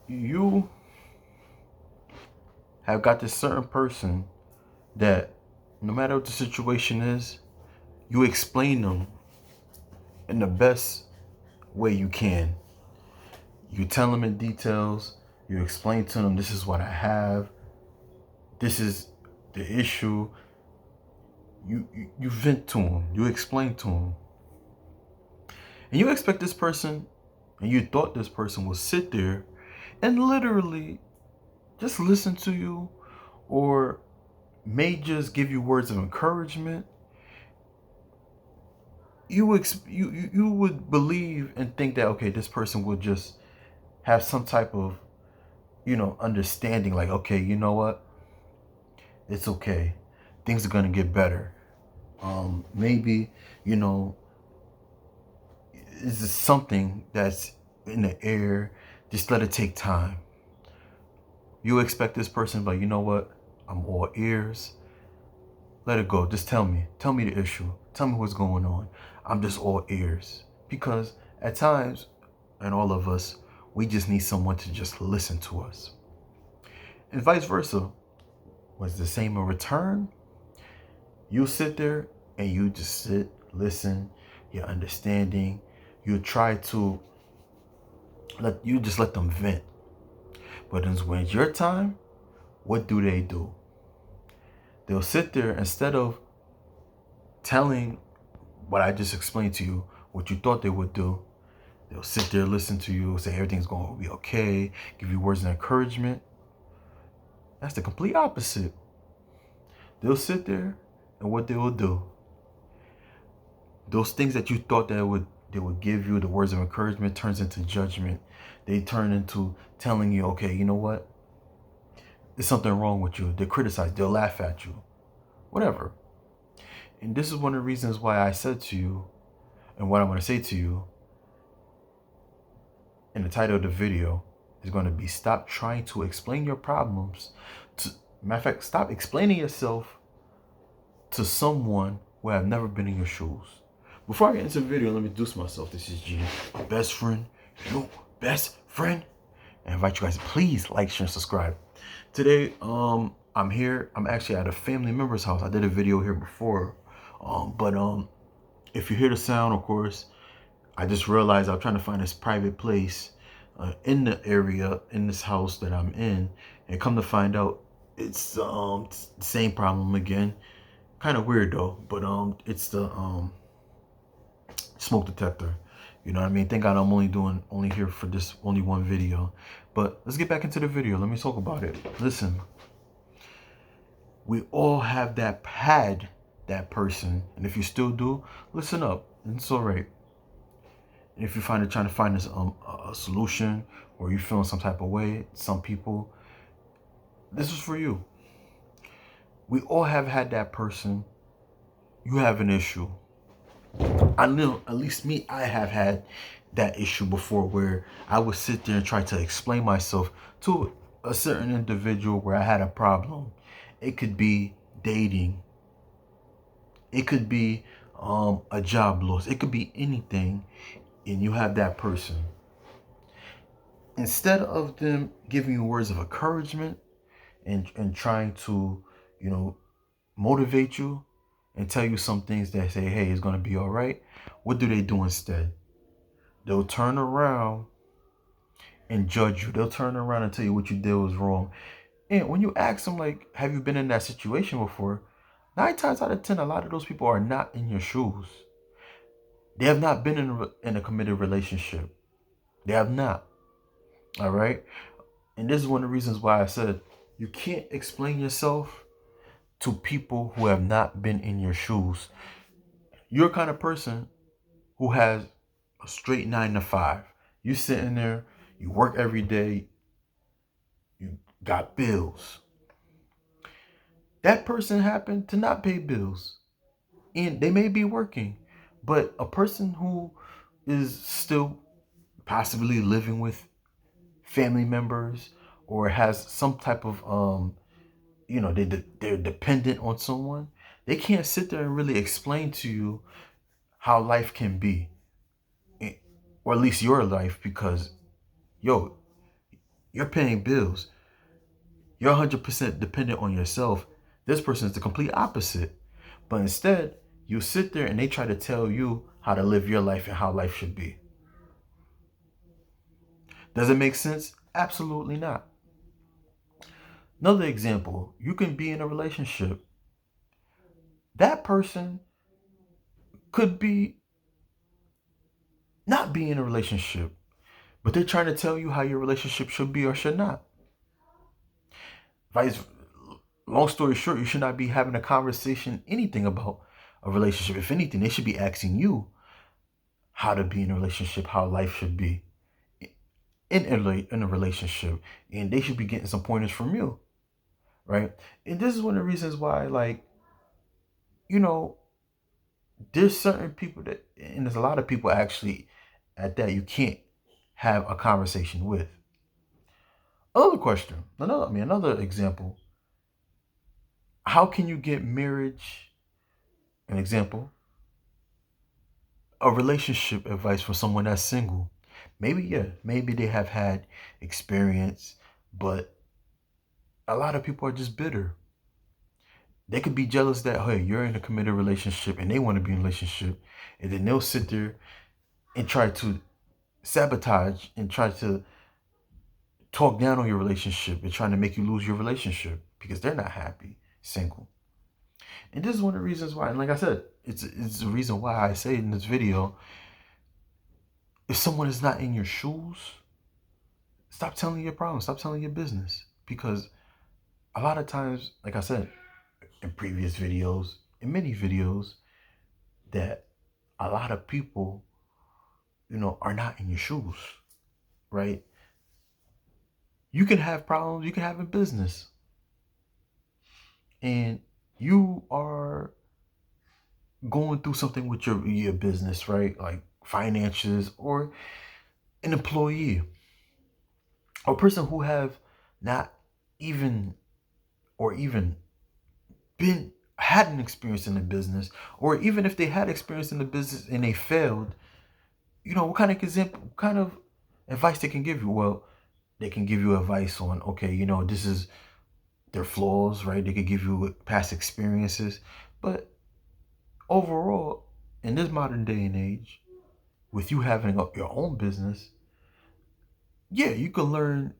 you have got this certain person that no matter what the situation is, you explain them in the best way you can. You tell them in details, you explain to them, this is what I have, this is the issue. You vent to them, you explain to them. And you expect this person, and you thought this person will sit there and literally just listen to you, or may just give you words of encouragement. You would believe and think that, okay, this person would just have some type of, understanding, like, okay, you know what, it's okay, things are gonna get better. Maybe, this is something that's in the air, just let it take time. You expect this person, but you know what, I'm all ears. Let it go. Just tell me the issue, tell me what's going on. I'm just all ears. Because at times, and all of us, we just need someone to just listen to us. And vice versa. Was the same in return? You sit there and you just sit, listen, you're understanding. You try to let them vent. But when it's your time, what do? They'll sit there, instead of telling what I just explained to you, what you thought they would do. They'll sit there, listen to you, say everything's going to be okay, give you words of encouragement. That's the complete opposite. They'll sit there, and what they will do, those things that you thought they would give you, the words of encouragement, turns into judgment. They turn into telling you, okay, you know what? There's something wrong with you. They criticize, they'll laugh at you, whatever. And this is one of the reasons why I said to you, and what I'm going to say to you in the title of the video is going to be, stop trying to explain your problems. Matter of fact, stop explaining yourself to someone who have never been in your shoes. Before I get into the video, let me introduce myself. This is G, my best friend, your best friend. I invite you guys to please like, share, and subscribe. Today, I'm here. I'm actually at a family member's house. I did a video here before, but if you hear the sound, of course, I just realized I'm trying to find this private place in the area, in this house that I'm in, and come to find out, it's the same problem again. Kind of weird though, but it's the smoke detector. You know what I mean? Thank God I'm only here for this only one video. But let's get back into the video. Let me talk about it. Listen, we all have had that person, and if you still do, listen up. It's all right. And if you're trying to find this a solution, or you're feeling some type of way, some people, this is for you. We all have had that person. You have an issue. I know, at least me, I have had that issue before, where I would sit there and try to explain myself to a certain individual where I had a problem. It could be dating. It could be a job loss. It could be anything. And you have that person. Instead of them giving you words of encouragement and trying to, motivate you and tell you some things that say, hey, it's going to be all right, what do they do instead? They'll turn around and judge you. They'll turn around and tell you what you did was wrong. And when you ask them, like, have you been in that situation before? 9 times out of 10, a lot of those people are not in your shoes. They have not been in a committed relationship. They have not. All right? And this is one of the reasons why I said you can't explain yourself to people who have not been in your shoes. You're a kind of person who has a straight 9 to 5. You sitting there, you work every day, you got bills. That person happened to not pay bills. And they may be working, but a person who is still possibly living with family members, or has some type of they're dependent on someone, they can't sit there and really explain to you how life can be, or at least your life, because You're paying bills. You're 100% dependent on yourself. This person is the complete opposite. But instead, you sit there and they try to tell you how to live your life and how life should be. Does it make sense? Absolutely not. Another example, you can be in a relationship. That person could be not be in a relationship, but they're trying to tell you how your relationship should be or should not. Vice, long story short, you should not be having a conversation, anything about a relationship. If anything, they should be asking you how to be in a relationship, how life should be in a relationship, and they should be getting some pointers from you, right? And this is one of the reasons why, like, you know, there's certain people that, and there's a lot of people actually at that you can't have a conversation with. Another question, another example. How can you get marriage? An example, a relationship advice for someone that's single. Maybe they have had experience, but a lot of people are just bitter. They could be jealous that, hey, you're in a committed relationship and they want to be in a relationship, and then they'll sit there and try to sabotage and try to talk down on your relationship and trying to make you lose your relationship because they're not happy single. And this is one of the reasons why, and like I said, it's the reason why I say in this video, if someone is not in your shoes, stop telling your problems, stop telling your business. Because a lot of times, like I said in previous videos, in many videos, that a lot of people, are not in your shoes, right? You can have problems, you can have a business, and you are going through something with your business, right? Like finances, or an employee, or a person who have not even or even been had an experience in the business, or even if they had experience in the business and they failed, what kind of example, what kind of advice they can give you? Well, they can give you advice on, okay, this is their flaws, right? They could give you past experiences, but overall, in this modern day and age, with you having your own business, yeah, you can learn,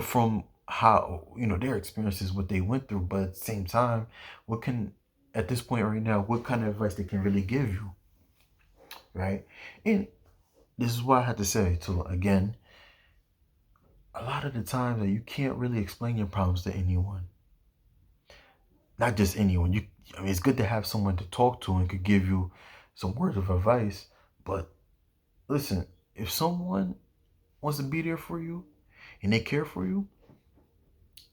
from how, their experiences, what they went through, but at the same time, at this point right now, what kind of advice they can really give you, right? And this is what I had to say too, again, a lot of the time that you can't really explain your problems to anyone. Not just anyone. It's good to have someone to talk to and could give you some words of advice, but listen, if someone wants to be there for you and they care for you,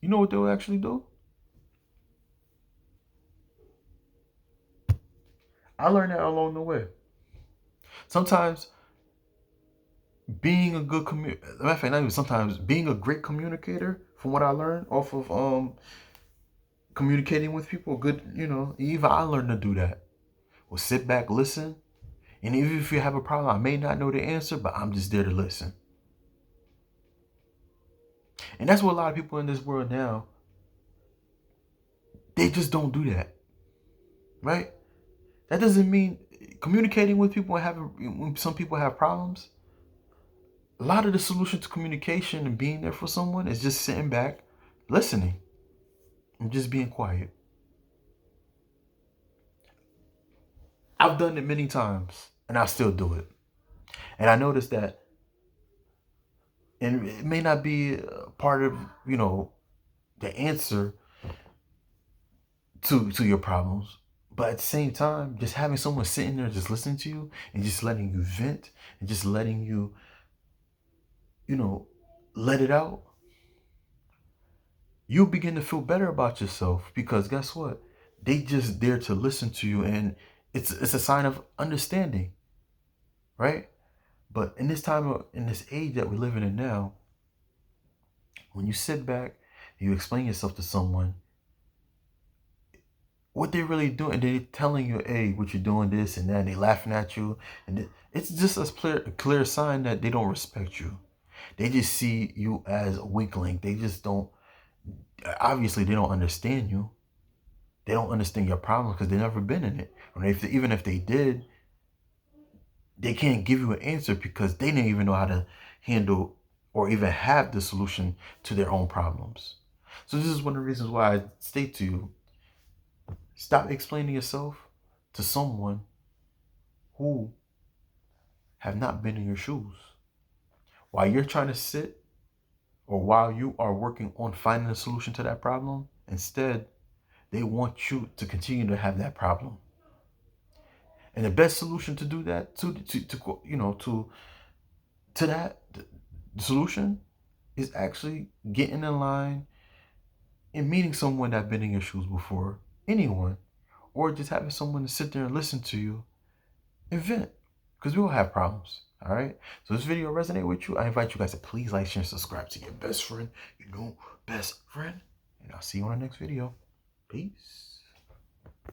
you know what they'll actually do? I learned that along the way. Sometimes being a good matter of fact, not even sometimes, being a great communicator, from what I learned off of communicating with people, good, even I learned to do that. Well, sit back, listen, and even if you have a problem, I may not know the answer, but I'm just there to listen. And that's what a lot of people in this world now, they just don't do that, right? That doesn't mean communicating with people when some people have problems. A lot of the solution to communication and being there for someone is just sitting back, listening, and just being quiet. I've done it many times, and I still do it. And I noticed that, and it may not be part of, the answer to your problems, but at the same time, just having someone sitting there just listening to you and just letting you vent and just letting you, let it out, you'll begin to feel better about yourself, because guess what? They just there to listen to you, and it's a sign of understanding, right? But in this age that we're living in now, when you sit back and you explain yourself to someone, what they're really doing, they're telling you, hey, what you're doing, this and that, and they laughing at you, and it's just a clear sign that they don't respect you. They just see you as a weakling. They just don't, obviously they don't understand you. They don't understand your problems because they've never been in it. Or even if they did, they can't give you an answer because they didn't even know how to handle or even have the solution to their own problems. So this is one of the reasons why I state to you, stop explaining yourself to someone who have not been in your shoes. While you're trying to sit, or while you are working on finding a solution to that problem, instead, they want you to continue to have that problem. And the best solution to do that, to that, the solution is actually getting in line and meeting someone that's been in your shoes before, anyone, or just having someone to sit there and listen to you and vent, because we all have problems. All right. So this video resonate with you. I invite you guys to please like, share, and subscribe to your best friend, best friend. And I'll see you on the next video. Peace.